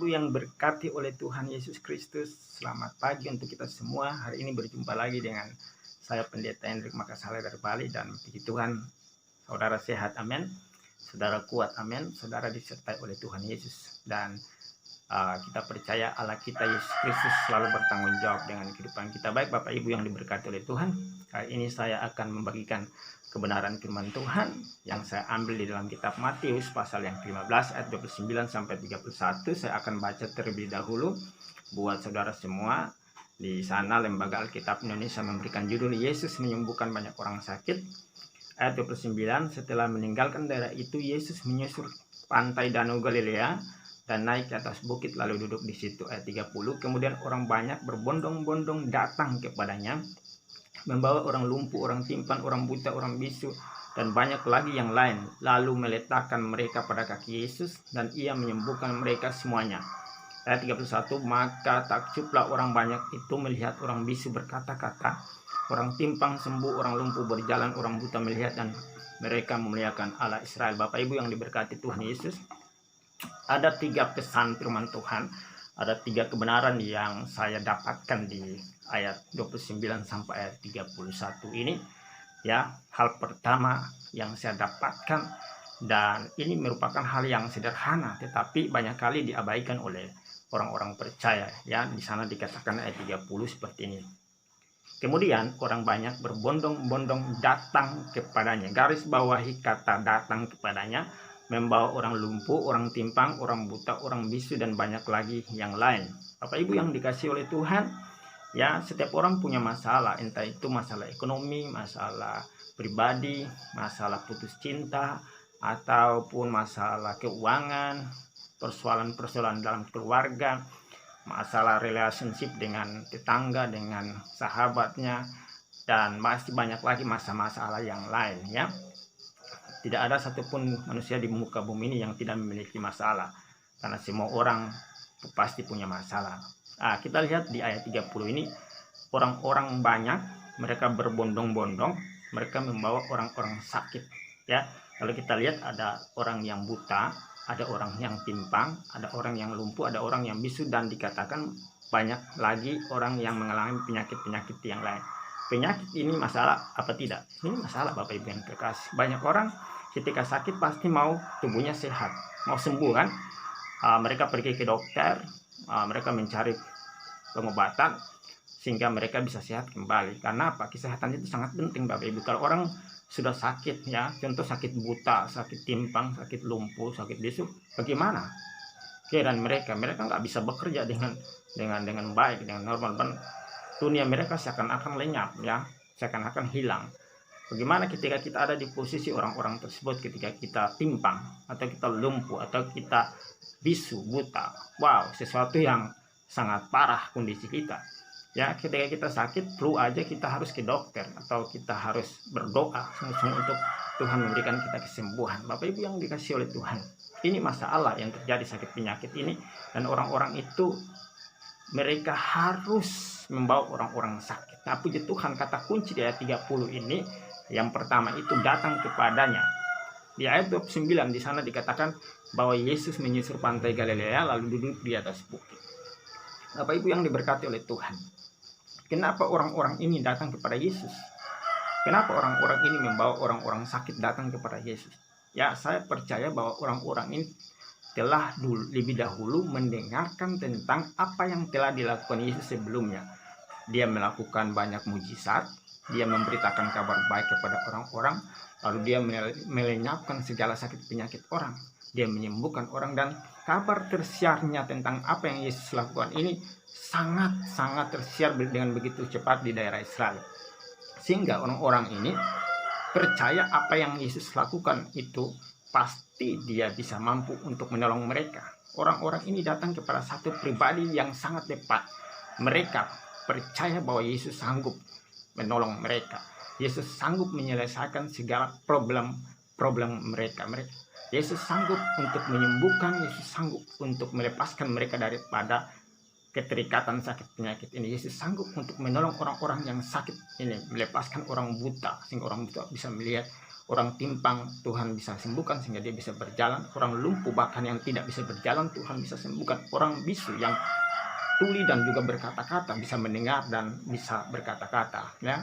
Ibu yang berkati oleh Tuhan Yesus Kristus, selamat pagi untuk kita semua. Hari ini berjumpa lagi dengan saya Pendeta Hendrik Makasale dari Bali, dan puji Tuhan saudara sehat, amin. Saudara kuat, amin. Saudara disertai oleh Tuhan Yesus, dan kita percaya Allah kita Yesus Kristus selalu bertanggung jawab dengan kehidupan kita. Baik Bapak Ibu yang diberkati oleh Tuhan, hari ini saya akan membagikan kebenaran firman Tuhan yang saya ambil di dalam kitab Matius pasal yang ke-15 ayat 29 sampai 31. Saya akan baca terlebih dahulu buat saudara semua. Di sana Lembaga Alkitab Indonesia memberikan judul Yesus menyembuhkan banyak orang sakit. Ayat 29, setelah meninggalkan daerah itu Yesus menyusur pantai Danau Galilea dan naik ke atas bukit lalu duduk di situ. Ayat 30, kemudian orang banyak berbondong-bondong datang kepadanya, membawa orang lumpuh, orang timpan, orang buta, orang bisu, dan banyak lagi yang lain. Lalu meletakkan mereka pada kaki Yesus, dan ia menyembuhkan mereka semuanya. Ayat 31, maka takjublah orang banyak itu melihat orang bisu berkata-kata, orang timpang sembuh, orang lumpuh berjalan, orang buta melihat, dan mereka memuliakan Allah Israel. Bapak Ibu yang diberkati Tuhan Yesus, ada 3 pesan firman Tuhan, ada 3 kebenaran yang saya dapatkan di ayat 29 sampai ayat 31 ini. Ya, hal pertama yang saya dapatkan, dan ini merupakan hal yang sederhana tetapi banyak kali diabaikan oleh orang-orang percaya. Ya, di sana dikatakan ayat 30 seperti ini. Kemudian orang banyak berbondong-bondong datang kepadanya. Garis bawahi kata datang kepadanya, membawa orang lumpuh, orang timpang, orang buta, orang bisu, dan banyak lagi yang lain. Bapak Ibu yang dikasih oleh Tuhan, ya, setiap orang punya masalah, entah itu masalah ekonomi, masalah pribadi, masalah putus cinta, ataupun masalah keuangan, persoalan-persoalan dalam keluarga, masalah relationship dengan tetangga, dengan sahabatnya, dan masih banyak lagi masalah yang lain. Ya, tidak ada satupun manusia di muka bumi ini yang tidak memiliki masalah, karena semua orang pasti punya masalah. Kita lihat di ayat 30 ini, orang-orang banyak, mereka berbondong-bondong, mereka membawa orang-orang sakit. Ya, kalau kita lihat ada orang yang buta, ada orang yang timpang, ada orang yang lumpuh, ada orang yang bisu, dan dikatakan banyak lagi orang yang mengalami penyakit-penyakit yang lain. Penyakit ini masalah apa tidak? Ini masalah Bapak Ibu yang terkasih. Banyak orang ketika sakit pasti mau tubuhnya sehat, mau sembuh kan? Mereka pergi ke dokter, mereka mencari pengobatan sehingga mereka bisa sehat kembali. Karena apa? Kesehatan itu sangat penting Bapak Ibu. Kalau orang sudah sakit, ya, contoh sakit buta, sakit timpang, sakit lumpuh, sakit bisu, bagaimana? Dan mereka nggak bisa bekerja dengan baik, dengan normal. Dunia mereka seakan-akan lenyap, ya, seakan-akan hilang. Bagaimana ketika kita ada di posisi orang-orang tersebut, ketika kita timpang, atau kita lumpuh, atau kita bisu, buta? Wow, sesuatu yang sangat parah kondisi kita. Ya, ketika kita sakit, flu aja kita harus ke dokter, atau kita harus berdoa sungguh-sungguh untuk Tuhan memberikan kita kesembuhan. Bapak Ibu yang dikasih oleh Tuhan, ini masalah yang terjadi, sakit penyakit ini, dan orang-orang itu mereka harus membawa orang-orang sakit. Nah, puji Tuhan, kata kunci di ayat 30 ini, yang pertama itu datang kepadanya. Di ayat 29 di sana dikatakan bahwa Yesus menyusur pantai Galilea lalu duduk di atas bukit. Bapak Ibu yang diberkati oleh Tuhan, kenapa orang-orang ini datang kepada Yesus? Kenapa orang-orang ini membawa orang-orang sakit datang kepada Yesus? Ya, saya percaya bahwa orang-orang ini telah lebih dahulu mendengarkan tentang apa yang telah dilakukan Yesus sebelumnya. Dia melakukan banyak mujizat, dia memberitakan kabar baik kepada orang-orang, lalu dia melenyapkan segala sakit penyakit orang, dia menyembuhkan orang, dan kabar tersiarnya tentang apa yang Yesus lakukan ini sangat-sangat tersiar dengan begitu cepat di daerah Israel, sehingga orang-orang ini percaya apa yang Yesus lakukan itu pasti dia bisa mampu untuk menolong mereka. Orang-orang ini datang kepada satu pribadi yang sangat tepat. Mereka percaya bahwa Yesus sanggup menolong mereka. Yesus sanggup menyelesaikan segala problem mereka. Yesus sanggup untuk menyembuhkan, Yesus sanggup untuk melepaskan mereka daripada keterikatan sakit penyakit ini. Yesus sanggup untuk menolong orang-orang yang sakit ini, melepaskan orang buta sehingga orang buta bisa melihat, Orang timpang Tuhan bisa sembuhkan sehingga dia bisa berjalan. Orang lumpuh bahkan yang tidak bisa berjalan Tuhan bisa sembuhkan. Orang bisu yang tuli dan juga berkata-kata bisa mendengar dan bisa berkata-kata, ya.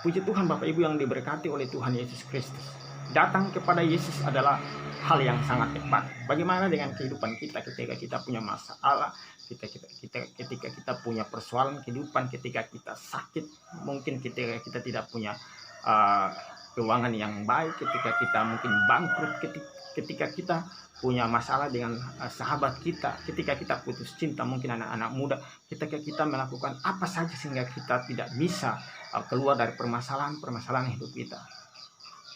Puji Tuhan Bapak Ibu yang diberkati oleh Tuhan Yesus Kristus. Datang kepada Yesus adalah hal yang sangat tepat. Bagaimana dengan kehidupan kita ketika kita punya masalah, ketika kita punya persoalan kehidupan, ketika kita sakit, mungkin ketika kita tidak punya keuangan yang baik, ketika kita mungkin bangkrut, ketika kita punya masalah dengan sahabat kita, ketika kita putus cinta, mungkin anak-anak muda, ketika kita melakukan apa saja sehingga kita tidak bisa keluar dari permasalahan hidup kita.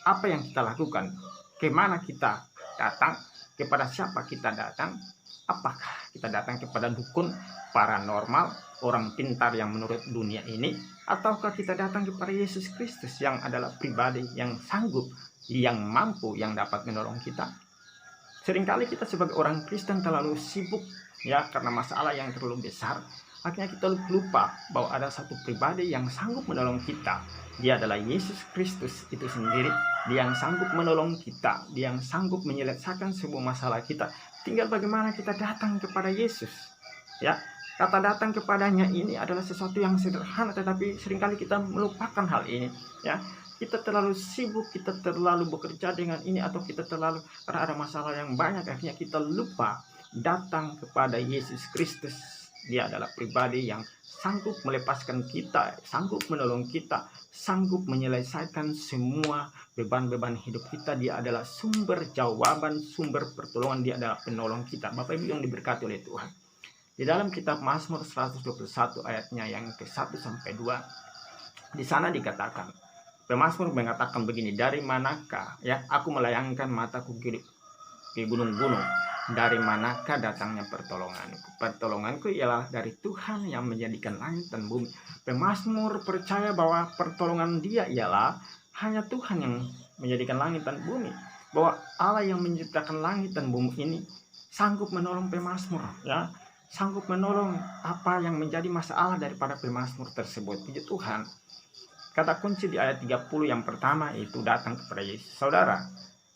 Apa yang kita lakukan? Kemana kita datang? Kepada siapa kita datang? Apakah kita datang kepada dukun, paranormal, orang pintar yang menurut dunia ini, ataukah kita datang kepada Yesus Kristus yang adalah pribadi yang sanggup, yang mampu, yang dapat menolong kita? Seringkali kita sebagai orang Kristen terlalu sibuk, ya, karena masalah yang terlalu besar. Akhirnya kita lupa bahwa ada satu pribadi yang sanggup menolong kita. Dia adalah Yesus Kristus itu sendiri. Dia yang sanggup menolong kita. Dia yang sanggup menyelesaikan sebuah masalah kita. Tinggal bagaimana kita datang kepada Yesus. Ya, kata datang kepadanya ini adalah sesuatu yang sederhana, tetapi seringkali kita melupakan hal ini. Ya, kita terlalu sibuk, kita terlalu bekerja dengan ini, atau kita terlalu karena ada masalah yang banyak, akhirnya kita lupa datang kepada Yesus Kristus. Dia adalah pribadi yang sanggup melepaskan kita, sanggup menolong kita, sanggup menyelesaikan semua beban-beban hidup kita. Dia adalah sumber jawaban, sumber pertolongan. Dia adalah penolong kita. Bapak Ibu yang diberkati oleh Tuhan. Di dalam kitab Mazmur 121 ayatnya yang ke-1 sampai 2, di sana dikatakan, Pemazmur mengatakan begini, dari manakah, ya, aku melayangkan mataku ke gunung-gunung, dari manakah datangnya pertolonganku? Pertolonganku ialah dari Tuhan yang menjadikan langit dan bumi. Pemazmur percaya bahwa pertolongan dia ialah hanya Tuhan yang menjadikan langit dan bumi, bahwa Allah yang menciptakan langit dan bumi ini sanggup menolong pemazmur, ya, sanggup menolong apa yang menjadi masalah daripada pemazmur tersebut. Puji Tuhan. Kata kunci di ayat 30 yang pertama itu datang kepada Yesus. Saudara,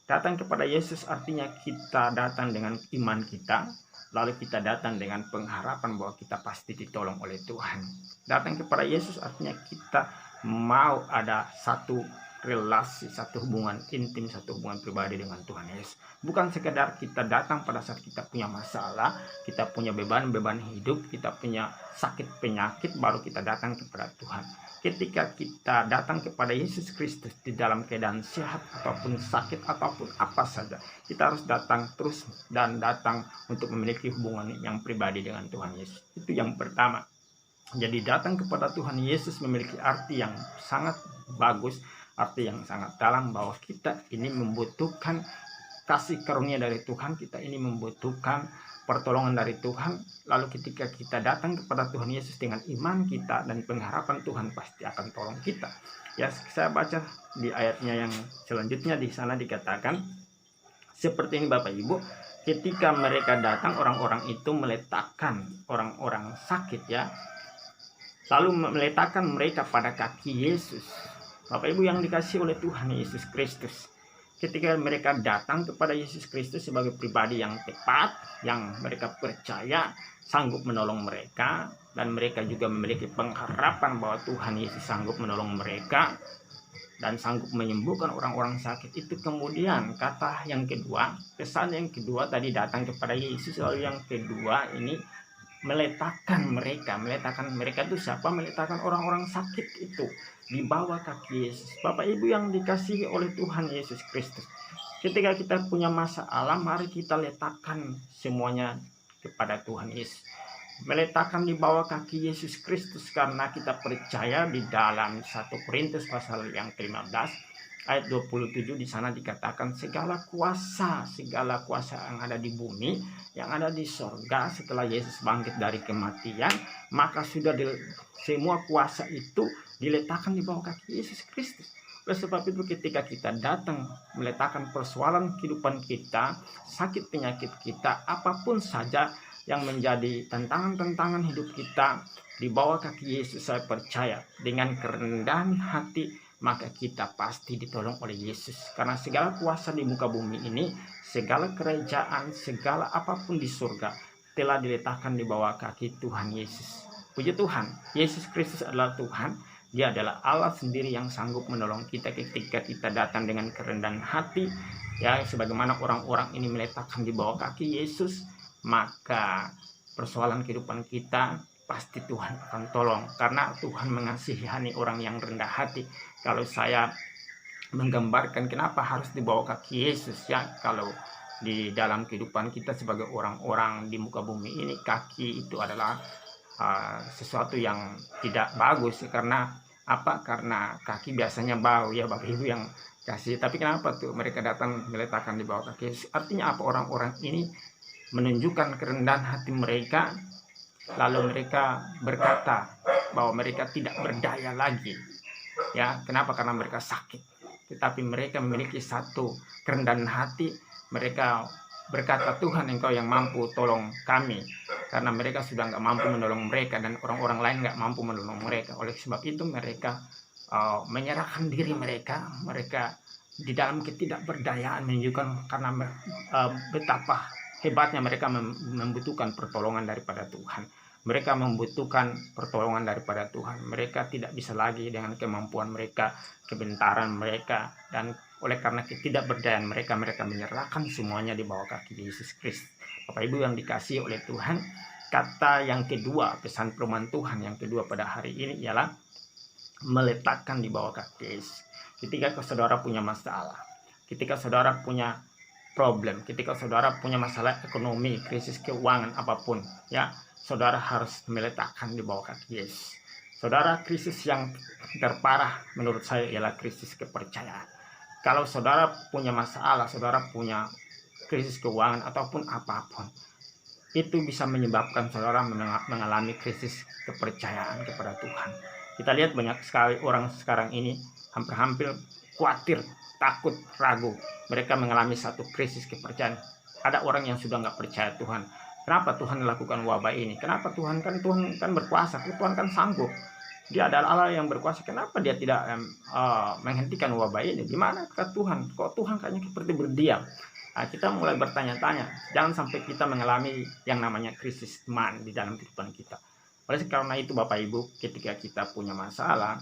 datang kepada Yesus artinya kita datang dengan iman kita, lalu kita datang dengan pengharapan bahwa kita pasti ditolong oleh Tuhan. Datang kepada Yesus artinya kita mau ada satu relasi, satu hubungan intim, satu hubungan pribadi dengan Tuhan Yesus. Bukan sekedar kita datang pada saat kita punya masalah, kita punya beban-beban hidup, kita punya sakit penyakit, baru kita datang kepada Tuhan. Ketika kita datang kepada Yesus Kristus di dalam keadaan sehat ataupun sakit ataupun apa saja, kita harus datang terus dan datang untuk memiliki hubungan yang pribadi dengan Tuhan Yesus. Itu yang pertama. Jadi datang kepada Tuhan Yesus memiliki arti yang sangat bagus, arti yang sangat dalam, bahwa kita ini membutuhkan kasih karunia dari Tuhan, kita ini membutuhkan pertolongan dari Tuhan. Lalu ketika kita datang kepada Tuhan Yesus dengan iman kita dan pengharapan, Tuhan pasti akan tolong kita. Ya, saya baca di ayatnya yang selanjutnya, di sana dikatakan seperti ini Bapak Ibu, ketika mereka datang, orang-orang itu meletakkan orang-orang sakit, ya, lalu meletakkan mereka pada kaki Yesus. Bapak Ibu yang dikasihi oleh Tuhan Yesus Kristus, ketika mereka datang kepada Yesus Kristus sebagai pribadi yang tepat, yang mereka percaya sanggup menolong mereka, dan mereka juga memiliki pengharapan bahwa Tuhan Yesus sanggup menolong mereka dan sanggup menyembuhkan orang-orang sakit. Itu kemudian kata yang kedua, pesan yang kedua tadi datang kepada Yesus, lalu yang kedua ini meletakkan mereka itu siapa? Meletakkan orang-orang sakit itu di bawah kaki Yesus. Bapak Ibu yang dikasihi oleh Tuhan Yesus Kristus, ketika kita punya masalah, mari kita letakkan semuanya kepada Tuhan Yesus. Meletakkan di bawah kaki Yesus Kristus, karena kita percaya di dalam 1 Korintus pasal yang ke-15 ayat 27, di sana dikatakan segala kuasa yang ada di bumi, yang ada di sorga setelah Yesus bangkit dari kematian, maka sudah semua kuasa itu diletakkan di bawah kaki Yesus Kristus. Oleh sebab itu ketika kita datang meletakkan persoalan kehidupan kita, sakit penyakit kita, apapun saja yang menjadi tantangan-tantangan hidup kita di bawah kaki Yesus, saya percaya dengan kerendahan hati maka kita pasti ditolong oleh Yesus. Karena segala kuasa di muka bumi ini, segala kerajaan, segala apapun di surga telah diletakkan di bawah kaki Tuhan Yesus. Puji Tuhan, Yesus Kristus adalah Tuhan. Dia adalah Allah sendiri yang sanggup menolong kita ketika kita datang dengan kerendahan hati. Ya, sebagaimana orang-orang ini meletakkan di bawah kaki Yesus, maka persoalan kehidupan kita pasti Tuhan akan tolong. Karena Tuhan mengasihani orang yang rendah hati. Kalau saya menggambarkan kenapa harus di bawah kaki Yesus, ya, kalau di dalam kehidupan kita sebagai orang-orang di muka bumi ini, kaki itu adalah sesuatu yang tidak bagus. Karena apa? Karena kaki biasanya bau, ya Bapak Ibu yang kasih. Tapi kenapa tuh mereka datang meletakkan di bawah kaki Yesus? Artinya apa? Orang-orang ini menunjukkan kerendahan hati mereka, lalu mereka berkata bahwa mereka tidak berdaya lagi. Ya, kenapa? Karena mereka sakit. Tetapi mereka memiliki satu kerendahan hati. Mereka berkata, Tuhan, Engkau yang mampu tolong kami. Karena mereka sudah nggak mampu menolong mereka, dan orang-orang lain nggak mampu menolong mereka. Oleh sebab itu mereka menyerahkan diri mereka. Mereka di dalam ketidakberdayaan menunjukkan karena betapa hebatnya mereka membutuhkan pertolongan daripada Tuhan. Mereka membutuhkan pertolongan daripada Tuhan. Mereka tidak bisa lagi dengan kemampuan mereka, kebentaran mereka, dan oleh karena ketidakberdayaan mereka, mereka menyerahkan semuanya di bawah kaki Yesus Kristus. Bapak Ibu yang dikasihi oleh Tuhan, kata yang kedua, pesan firman Tuhan yang kedua pada hari ini ialah meletakkan di bawah kaki Yesus. Ketika saudara punya masalah, ketika saudara punya problem, ketika saudara punya masalah ekonomi, krisis keuangan apapun, ya, saudara harus meletakkan di bawah kaki Yesus. Saudara, krisis yang terparah menurut saya ialah krisis kepercayaan. Kalau saudara punya masalah, saudara punya krisis keuangan ataupun apapun, itu bisa menyebabkan saudara mengalami krisis kepercayaan kepada Tuhan. Kita lihat banyak sekali orang sekarang ini hampir-hampir khawatir, takut, ragu. Mereka mengalami satu krisis kepercayaan. Ada orang yang sudah nggak percaya Tuhan. Kenapa Tuhan melakukan wabah ini? Kenapa Tuhan kan berkuasa, Tuhan kan sanggup. Dia adalah Allah yang berkuasa. Kenapa dia tidak menghentikan wabah ini? Di mana Tuhan? Kok Tuhan kayaknya seperti berdiam? Nah, kita mulai bertanya-tanya. Jangan sampai kita mengalami yang namanya krisis iman di dalam kehidupan kita. Oleh karena itu Bapak Ibu, ketika kita punya masalah,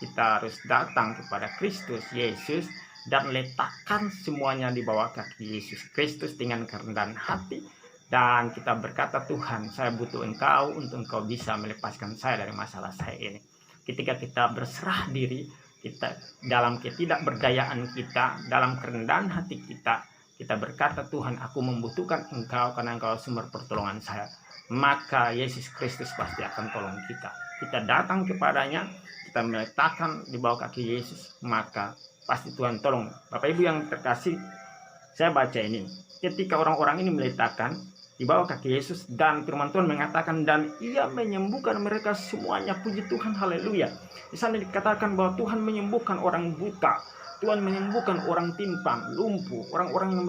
kita harus datang kepada Kristus Yesus dan letakkan semuanya di bawah kaki Yesus Kristus dengan kerendahan hati. Dan kita berkata, Tuhan, saya butuh Engkau untuk Engkau bisa melepaskan saya dari masalah saya ini. Ketika kita berserah diri, kita dalam ketidakberdayaan kita, dalam kerendahan hati kita, kita berkata, Tuhan, aku membutuhkan Engkau karena Engkau sumber pertolongan saya. Maka Yesus Kristus pasti akan tolong kita. Kita datang kepadanya, kita meletakkan di bawah kaki Yesus, maka pasti Tuhan tolong. Bapak Ibu yang terkasih, saya baca ini. Ketika orang-orang ini meletakkan di bawah kaki Yesus, dan firman Tuhan mengatakan, dan Ia menyembuhkan mereka semuanya. Puji Tuhan, haleluya. Di sana dikatakan bahwa Tuhan menyembuhkan orang buta, Tuhan menyembuhkan orang timpang, lumpuh, orang-orang yang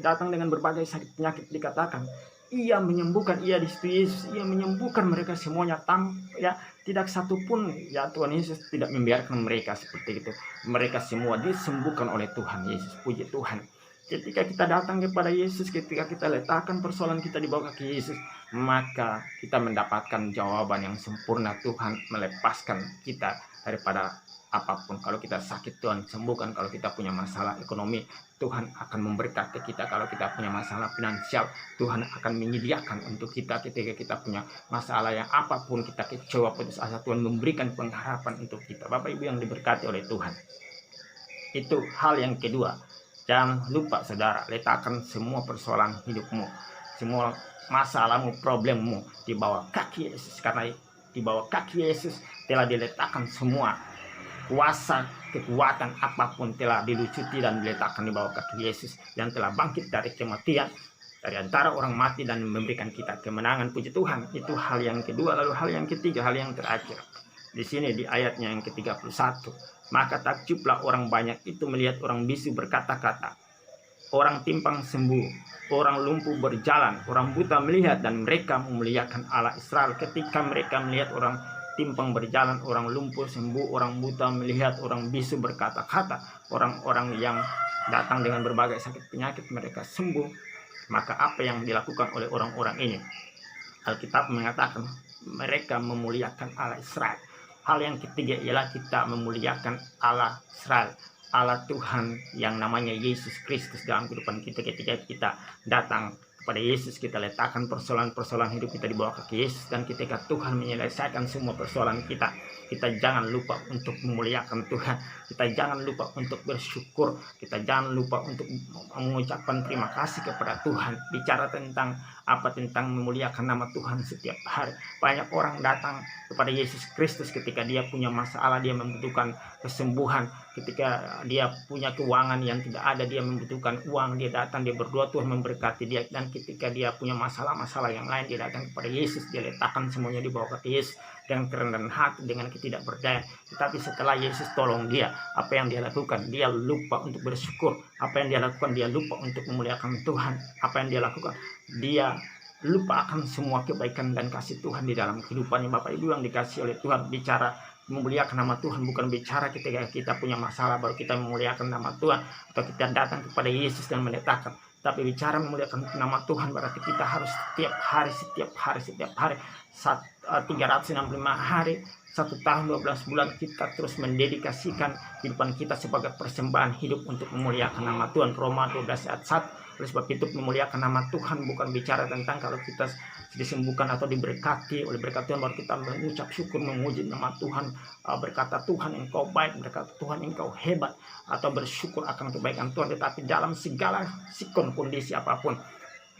datang dengan berbagai sakit penyakit. Dikatakan Ia menyembuhkan, Ia di situ Yesus, Ia menyembuhkan mereka semuanya, ya, tidak satu pun, ya, Tuhan Yesus tidak membiarkan mereka seperti itu. Mereka semua disembuhkan oleh Tuhan Yesus. Puji Tuhan. Ketika kita datang kepada Yesus, ketika kita letakkan persoalan kita di bawah kaki Yesus, maka kita mendapatkan jawaban yang sempurna. Tuhan melepaskan kita daripada apapun. Kalau kita sakit, Tuhan sembuhkan. Kalau kita punya masalah ekonomi, Tuhan akan memberkati kita. Kalau kita punya masalah finansial, Tuhan akan menyediakan untuk kita. Ketika kita punya masalah yang apapun, kita kecewa, putus asa, Tuhan memberikan pengharapan untuk kita. Bapak Ibu yang diberkati oleh Tuhan, itu hal yang kedua. Jangan lupa saudara, letakkan semua persoalan hidupmu, semua masalahmu, problemmu di bawah kaki Yesus. Karena di bawah kaki Yesus telah diletakkan semua kuasa, kekuatan apapun telah dilucuti dan diletakkan di bawah kaki Yesus, yang telah bangkit dari kematian, dari antara orang mati, dan memberikan kita kemenangan. Puji Tuhan. Itu hal yang kedua. Lalu hal yang ketiga, hal yang terakhir. Di sini di ayatnya yang ke-31. Maka takjublah orang banyak itu melihat orang bisu berkata-kata, orang timpang sembuh, orang lumpuh berjalan, orang buta melihat, dan mereka memuliakan Allah Israel. Ketika mereka melihat orang timpang berjalan, orang lumpuh sembuh, orang buta melihat, orang bisu berkata-kata, orang-orang yang datang dengan berbagai sakit penyakit mereka sembuh. Maka apa yang dilakukan oleh orang-orang ini? Alkitab mengatakan mereka memuliakan Allah Israel. Hal yang ketiga ialah kita memuliakan Allah Israel, Allah Tuhan yang namanya Yesus Kristus dalam kehidupan kita. Ketika kita datang kepada Yesus, kita letakkan persoalan-persoalan hidup kita di bawah kaki Yesus, dan ketika Tuhan menyelesaikan semua persoalan kita, kita jangan lupa untuk memuliakan Tuhan, kita jangan lupa untuk bersyukur, kita jangan lupa untuk mengucapkan terima kasih kepada Tuhan. Bicara tentang apa? Tentang memuliakan nama Tuhan setiap hari. Banyak orang datang kepada Yesus Kristus ketika dia punya masalah, dia membutuhkan kesembuhan, ketika dia punya keuangan yang tidak ada, dia membutuhkan uang, dia datang, dia berdoa, Tuhan memberkati dia. Dan ketika dia punya masalah-masalah yang lain, dia datang kepada Yesus, dia letakkan semuanya di bawah kaki Yesus dengan kerendahan hati, dengan ketidakberdayaan. Tetapi setelah Yesus tolong dia, apa yang dia lakukan? Dia lupa untuk bersyukur. Apa yang dia lakukan? Dia lupa untuk memuliakan Tuhan. Apa yang dia lakukan? Dia lupa akan semua kebaikan dan kasih Tuhan di dalam kehidupannya. Bapak Ibu yang dikasih oleh Tuhan, bicara memuliakan nama Tuhan bukan bicara ketika kita punya masalah baru kita memuliakan nama Tuhan, atau kita datang kepada Yesus dan meletakkan. Tapi bicara memuliakan nama Tuhan berarti kita harus setiap hari 365 hari, 1 tahun 12 bulan kita terus mendedikasikan kehidupan kita sebagai persembahan hidup untuk memuliakan nama Tuhan. Roma 12 ayat 1. Oleh sebab itu memuliakan nama Tuhan bukan bicara tentang kalau kita disembuhkan atau diberkati oleh berkat Tuhan baru kita mengucap syukur, memuji nama Tuhan, berkata Tuhan engkau baik, berkata Tuhan engkau hebat, atau bersyukur akan kebaikan Tuhan. Tetapi dalam segala sikon kondisi apapun,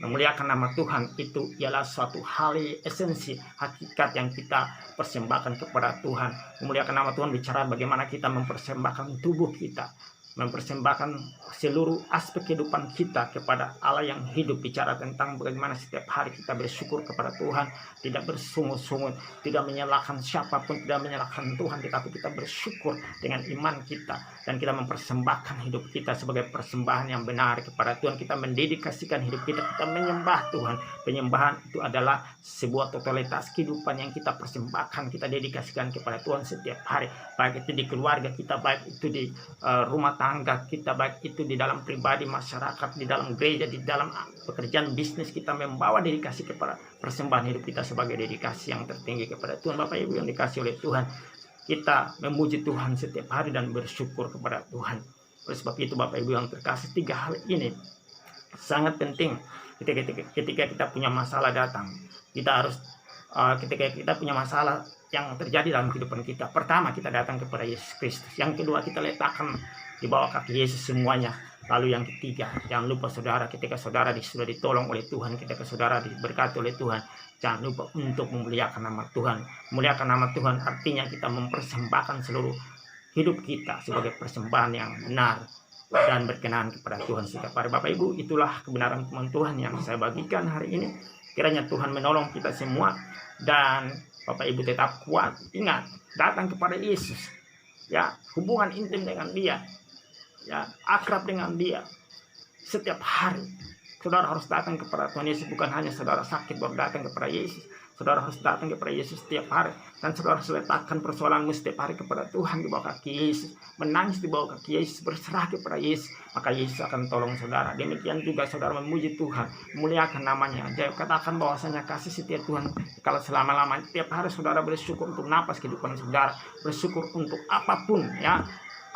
memuliakan nama Tuhan itu ialah suatu hal esensi, hakikat yang kita persembahkan kepada Tuhan. Memuliakan nama Tuhan bicara bagaimana kita mempersembahkan tubuh kita, mempersembahkan seluruh aspek kehidupan kita kepada Allah yang hidup. Bicara tentang bagaimana setiap hari kita bersyukur kepada Tuhan, tidak bersungut-sungut, tidak menyalahkan siapapun, tidak menyalahkan Tuhan, tetapi kita bersyukur dengan iman kita, dan kita mempersembahkan hidup kita sebagai persembahan yang benar kepada Tuhan. Kita mendedikasikan hidup kita, kita menyembah Tuhan. Penyembahan itu adalah sebuah totalitas kehidupan yang kita persembahkan, kita dedikasikan kepada Tuhan setiap hari, baik itu di keluarga kita, baik itu di rumah tangga kita, baik itu di dalam pribadi, masyarakat, di dalam gereja, di dalam pekerjaan bisnis. Kita membawa dedikasi kepada persembahan hidup kita sebagai dedikasi yang tertinggi kepada Tuhan. Bapak Ibu yang dikasih oleh Tuhan, kita memuji Tuhan setiap hari dan bersyukur kepada Tuhan. Oleh sebab itu Bapak Ibu yang terkasih, 3 hal ini sangat penting ketika kita punya masalah datang. Kita harus ketika kita punya masalah yang terjadi dalam kehidupan kita, pertama kita datang kepada Yesus Kristus. Yang kedua kita letakkan di bawah kaki Yesus semuanya. Lalu yang ketiga, jangan lupa saudara, ketika saudara sudah ditolong oleh Tuhan, ketika saudara diberkati oleh Tuhan, jangan lupa untuk memuliakan nama Tuhan. Memuliakan nama Tuhan artinya kita mempersembahkan seluruh hidup kita sebagai persembahan yang benar dan berkenan kepada Tuhan setiap hari. Bapak Ibu, itulah kebenaran firman Tuhan yang saya bagikan hari ini. Kiranya Tuhan menolong kita semua, dan Bapak Ibu tetap kuat. Ingat, datang kepada Yesus, ya, hubungan intim dengan Dia, ya, akrab dengan Dia setiap hari. Saudara harus datang kepada Tuhan Yesus, bukan hanya saudara sakit baru datang kepada Yesus. Saudara harus datang kepada Yesus setiap hari, dan saudara harus letakkan persoalanmu setiap hari kepada Tuhan di bawah kaki Yesus, menangis di bawah kaki Yesus, berserah kepada Yesus, maka Yesus akan tolong saudara. Demikian juga saudara memuji Tuhan, memuliakan namanya. Jadi katakan bahwasanya kasih setia Tuhan kalau selama-lamanya. Setiap hari saudara bersyukur untuk napas kehidupan saudara, bersyukur untuk apapun, ya,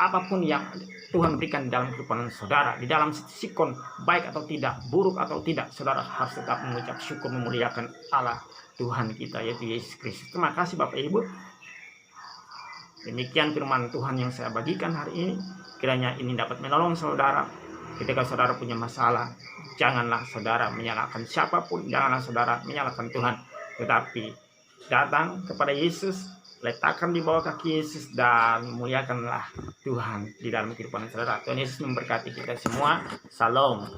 apapun yang Tuhan berikan di dalam kehidupan saudara, di dalam sikon baik atau tidak, buruk atau tidak, saudara harus tetap mengucap syukur, memuliakan Allah Tuhan kita, yaitu Yesus Kristus. Terima kasih Bapak Ibu. Demikian firman Tuhan yang saya bagikan hari ini. Kiranya ini dapat menolong saudara ketika saudara punya masalah. Janganlah saudara menyalahkan siapapun, janganlah saudara menyalahkan Tuhan, tetapi datang kepada Yesus, letakkan di bawah kaki Yesus, dan muliakanlah Tuhan di dalam kehidupan saudara. Tuhan Yesus memberkati kita semua. Shalom.